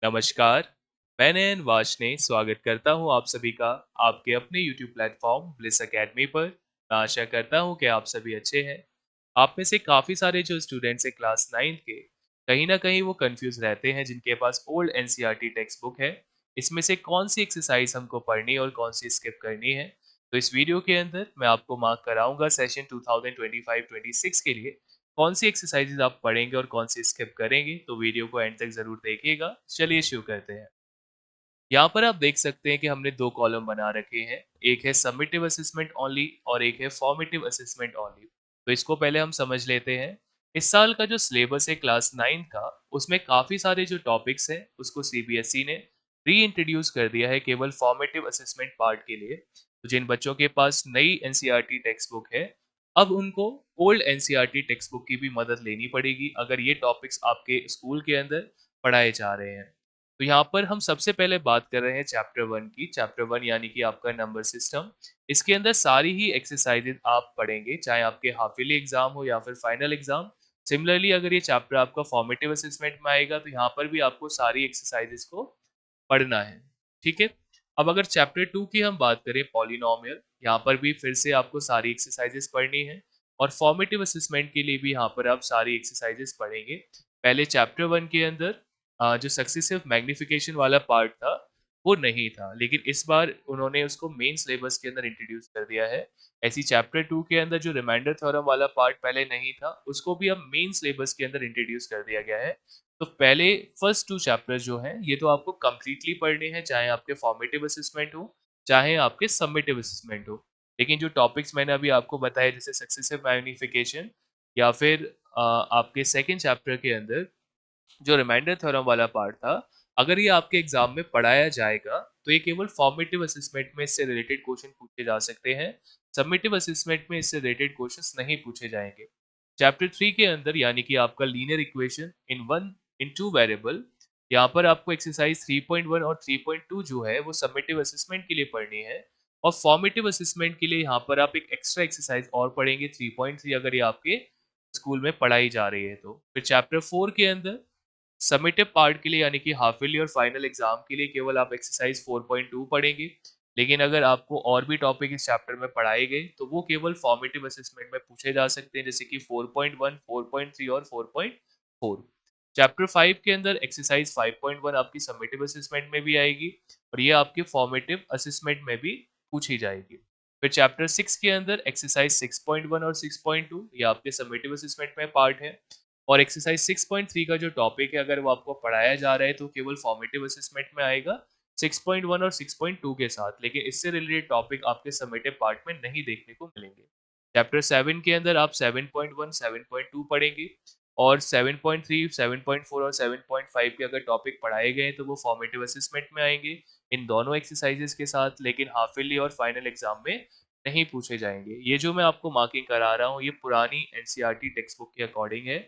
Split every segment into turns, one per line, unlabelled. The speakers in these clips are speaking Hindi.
नमस्कार। मैं नयन वार्ष्णेय स्वागत करता हूं आप सभी का आपके अपने YouTube प्लेटफॉर्म ब्लिस एकेडमी पर। मैं आशा करता हूं कि आप सभी अच्छे हैं। आप में से काफ़ी सारे जो स्टूडेंट्स हैं क्लास 9th के, कहीं ना कहीं वो कंफ्यूज रहते हैं जिनके पास ओल्ड एनसीईआरटी टेक्स्ट बुक है। इसमें से कौन सी एक्सरसाइज हमको पढ़नी है और कौन सी स्किप करनी है। तो इस वीडियो के अंदर मैं आपको मार्क कराऊंगा सेशन 2025-26 के लिए कौन सी एक्सरसाइजेज आप पढ़ेंगे और कौन सी स्किप करेंगे। तो वीडियो को एंड तक जरूर देखिएगा। चलिए शुरू करते हैं। यहाँ पर आप देख सकते हैं कि हमने दो कॉलम बना रखे हैं। एक है सबमिटिव असेसमेंट ओनली और एक है फॉर्मेटिव असेसमेंट ओनली। तो इसको पहले हम समझ लेते हैं। इस साल का जो सिलेबस है क्लास 9 का, उसमें काफी सारे जो टॉपिक्स हैं उसको सीबीएसई ने री इंट्रोड्यूस कर दिया है केवल फॉर्मेटिव असेसमेंट पार्ट के लिए। तो जिन बच्चों के पास नई एनसीईआरटी टेक्स्ट बुक है, अब उनको ओल्ड एनसीईआरटी टेक्स्ट बुक की भी मदद लेनी पड़ेगी अगर ये टॉपिक्स आपके स्कूल के अंदर पढ़ाए जा रहे हैं। तो यहाँ पर हम सबसे पहले बात कर रहे हैं चैप्टर 1 की। चैप्टर 1 यानी कि आपका नंबर सिस्टम। इसके अंदर सारी ही एक्सरसाइजेज आप पढ़ेंगे, चाहे आपके हाफ ईयरली एग्जाम हो या फिर फाइनल एग्जाम। सिमिलरली अगर ये चैप्टर आपका फॉर्मेटिव असेसमेंट में आएगा तो यहाँ पर भी आपको सारी एक्सरसाइजेज को पढ़ना है। ठीक है। अब अगर चैप्टर 2 की हम बात करें पॉलिनोमियल, यहाँ पर भी फिर से आपको सारी एक्सरसाइजेस पढ़नी है और फॉर्मेटिव असेसमेंट के लिए भी यहाँ पर आप सारी एक्सरसाइजेस पढ़ेंगे। पहले चैप्टर 1 के अंदर जो सक्सेसिव मैग्निफिकेशन वाला पार्ट था वो नहीं था, लेकिन इस बार उन्होंने उसको मेन सिलेबस के अंदर इंट्रोड्यूस कर दिया है। ऐसी चैप्टर 2 के अंदर जो रिमाइंडर थ्योरम वाला पार्ट पहले नहीं था, उसको भी अब मेन सिलेबस के अंदर इंट्रोड्यूस कर दिया गया है। तो पहले फर्स्ट 2 चैप्टर्स जो हैं ये तो आपको कंप्लीटली पढ़ने हैं, चाहे आपके फॉर्मेटिव असेसमेंट हो, चाहे आपके सबमिटिव असेसमेंट हो। लेकिन जो टॉपिक्स मैंने अभी आपको बताया जैसे सक्सेसिव मैग्निफिकेशन या फिर आपके सेकंड चैप्टर के अंदर जो रिमाइंडर थ्योरम वाला पार्ट था, अगर ये आपके एग्जाम में पढ़ाया जाएगा तो ये केवल फॉर्मेटिव असेसमेंट में इससे रिलेटेड क्वेश्चन पूछे जा सकते हैं। सबमिटिव असेसमेंट में इससे रिलेटेड क्वेश्चंस नहीं पूछे जाएंगे। चैप्टर 3 के अंदर यानी कि आपका linear equation in two variable, यहाँ पर आपको एक्सरसाइज 3.1 और 3.2 जो है वो सबमिटिव असेसमेंट के लिए पढ़नी है। और फॉर्मेटिव असेसमेंट के लिए यहाँ पर आप एक एक्स्ट्रा एक्सरसाइज और पढ़ेंगे 3.3, अगर ये आपके स्कूल में पढ़ाई जा रही है तो। फिर चैप्टर 4 के अंदर समेटिव पार्ट के लिए यानी कि हाफ ईयरली और फाइनल एग्जाम के लिए केवल आप एक्सरसाइज 4.2 पढ़ेंगे। लेकिन अगर आपको और भी टॉपिक इस चैप्टर में पढ़ाए गए तो वो केवल फॉर्मेटिव असेसमेंट में पूछे जा सकते हैं, जैसे कि 4.1, 4.3 और 4.4। चैप्टर 5 के अंदर एक्सरसाइज 5.1 आपकी समेटिव असेसमेंट में भी आएगी और ये आपके फॉर्मेटिव असेसमेंट में भी पूछी जाएगी। फिर चैप्टर 6 के अंदर एक्सरसाइज 6.1 और 6.2 ये आपके समेटिव असेसमेंट में पार्ट है। और एक्सरसाइज 6.3 का जो टॉपिक है अगर वो आपको पढ़ाया जा रहा है तो केवल फॉर्मेटिव असेसमेंट में आएगा 6.1 और 6.2 के साथ, लेकिन इससे रिलेटेड टॉपिक आपके समेटिव पार्ट में नहीं देखने को मिलेंगे। चैप्टर 7 के अंदर आप 7.1 7.2 पढ़ेंगे और 7.3 7.4 और 7.5 के अगर टॉपिक पढ़ाए गए हैं तो वो फॉर्मेटिव असेसमेंट में आएंगे इन दोनों एक्सरसाइजेस के साथ, लेकिन हाफ ईयरली और फाइनल एग्जाम में नहीं पूछे जाएंगे। ये जो मैं आपको मार्किंग करा रहा हूँ ये पुरानी एनसीईआरटी टेक्स्ट बुक के अकॉर्डिंग है।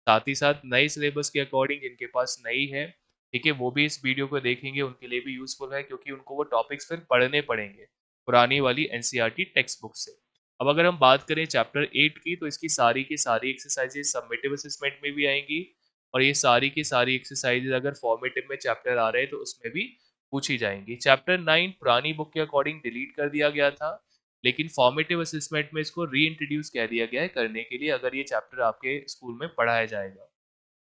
साथ ही साथ नए सिलेबस के अकॉर्डिंग जिनके पास नई है, ठीक है, वो भी इस वीडियो को देखेंगे, उनके लिए भी यूजफुल है क्योंकि उनको वो टॉपिक्स फिर पढ़ने पड़ेंगे पुरानी वाली एनसीईआरटी टेक्स्ट बुक से। अब अगर हम बात करें चैप्टर 8 की तो इसकी सारी की सारी एक्सरसाइजेज सबमिटिव असेसमेंट में भी आएंगी और ये सारी की सारी एक्सरसाइजेज अगर फॉर्मेटिव में चैप्टर आ रहे हैं तो उसमें भी पूछी जाएंगी। चैप्टर 9 पुरानी बुक के अकॉर्डिंग डिलीट कर दिया गया था, लेकिन फॉर्मेटिव असेसमेंट में इसको री इंट्रोड्यूस कह दिया गया है करने के लिए अगर ये चैप्टर आपके स्कूल में पढ़ाया जाएगा।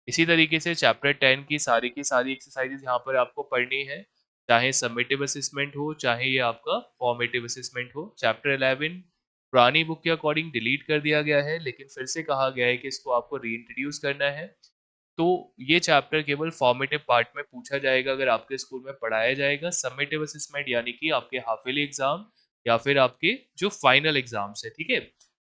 इसी तरीके से चैप्टर 10 की सारी एक्सरसाइजेज यहाँ पर आपको पढ़नी है, चाहे सबमिटिव असेसमेंट हो चाहे ये आपका फॉर्मेटिव असेसमेंट हो। चैप्टर 11 पुरानी बुक के अकॉर्डिंग डिलीट कर दिया गया है, लेकिन फिर से कहा गया है कि इसको आपको री इंट्रोड्यूस करना है। तो ये चैप्टर केवल फॉर्मेटिव पार्ट में पूछा जाएगा अगर आपके स्कूल में पढ़ाया जाएगा। सबमिटिव असेसमेंट यानी कि आपके हाफ ईयरली एग्जाम या फिर आपके जो फाइनल एग्जाम्स है, ठीक है,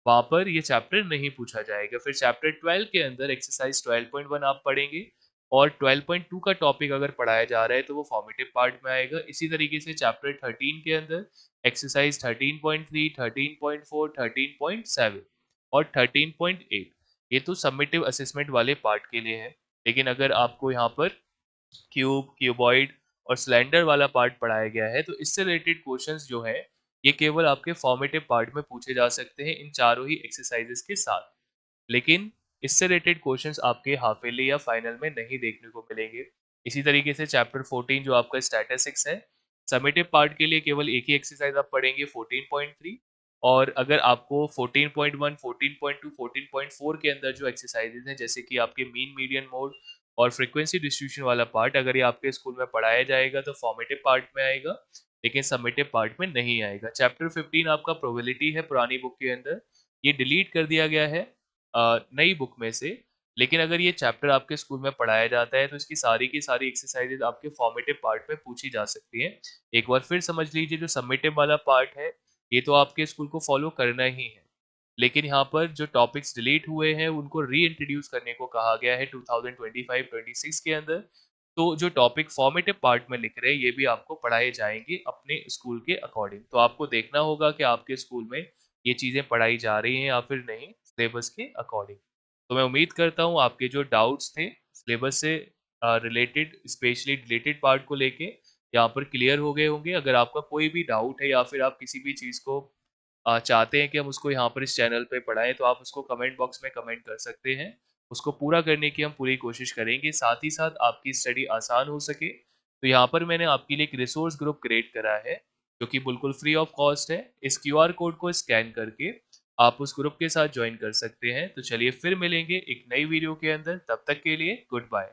वहां पर ये चैप्टर नहीं पूछा जाएगा। फिर चैप्टर 12 के अंदर एक्सरसाइज 12.1 आप पढ़ेंगे और 12.2 का टॉपिक अगर पढ़ाया जा रहा है तो वो फॉर्मेटिव पार्ट में आएगा। इसी तरीके से चैप्टर 13 के अंदर एक्सरसाइज 13.3, 13.4, 13.7 और 13.8 ये तो सबमिटिव असेसमेंट वाले पार्ट के लिए है। लेकिन अगर आपको यहाँ पर क्यूब, क्यूबॉइड और सिलेंडर वाला पार्ट पढ़ाया गया है तो इससे रिलेटेड क्वेश्चंस जो है ये केवल आपके फॉर्मेटिव पार्ट में पूछे जा सकते हैं इन चारों ही एक्सरसाइजेस के साथ। लेकिन इससे रिलेटेड क्वेश्चंस आपके हाफ ईयरली या फाइनल में नहीं देखने को मिलेंगे। इसी तरीके से चैप्टर 14 जो आपका स्टैटिस्टिक्स है, समेटिव पार्ट के लिए केवल एक ही एक्सरसाइज आप पढ़ेंगे 14.3, और अगर आपको 14.1, 14.2, 14.4 के अंदर जो एक्सरसाइजेज हैं जैसे कि आपके मीन, मीडियन, मोड और फ्रीक्वेंसी डिस्ट्रीब्यूशन वाला पार्ट, अगर ये आपके स्कूल में पढ़ाया जाएगा तो फॉर्मेटिव पार्ट में आएगा, लेकिन समेटिव पार्ट में नहीं आएगा। चैप्टर 15 आपका प्रोबेबिलिटी है पुरानी बुक के अंदर, ये डिलीट कर दिया गया है नई बुक में से। लेकिन अगर ये चैप्टर आपके स्कूल में पढ़ाया जाता है तो इसकी सारी की सारी एक्सरसाइजेज आपके फॉर्मेटिव पार्ट में पूछी जा सकती हैं। एक बार फिर समझ लीजिए, जो समेटिव वाला पार्ट है, ये तो आपके स्कूल को फॉलो करना ही है। लेकिन यहाँ पर जो टॉपिक्स डिलीट हुए हैं उनको री-इंट्रोड्यूस करने को कहा गया है 2025-26 के अंदर। तो जो टॉपिक फॉर्मेटिव पार्ट में लिख रहे हैं ये भी आपको पढ़ाए जाएँगे अपने स्कूल के अकॉर्डिंग। तो आपको देखना होगा कि आपके स्कूल में ये चीज़ें पढ़ाई जा रही हैं या फिर नहीं, सिलेबस के अकॉर्डिंग। तो मैं उम्मीद करता हूँ आपके जो डाउट्स थे सिलेबस से रिलेटेड, स्पेशली डिलीटेड पार्ट को लेके, यहाँ पर क्लियर हो गए होंगे। अगर आपका कोई भी डाउट है या फिर आप किसी भी चीज़ को चाहते हैं कि हम उसको यहाँ पर इस चैनल पे पढ़ाएँ, तो आप उसको कमेंट बॉक्स में कमेंट कर सकते हैं। उसको पूरा करने की हम पूरी कोशिश करेंगे। साथ ही साथ आपकी स्टडी आसान हो सके, तो यहाँ पर मैंने आपके लिए एक रिसोर्स ग्रुप क्रिएट करा है, जो कि बिल्कुल फ्री ऑफ कॉस्ट है। इस क्यूआर कोड को स्कैन करके आप उस ग्रुप के साथ जॉइन कर सकते हैं। तो चलिए फिर मिलेंगे एक नई वीडियो के अंदर, तब तक के लिए गुड बाय।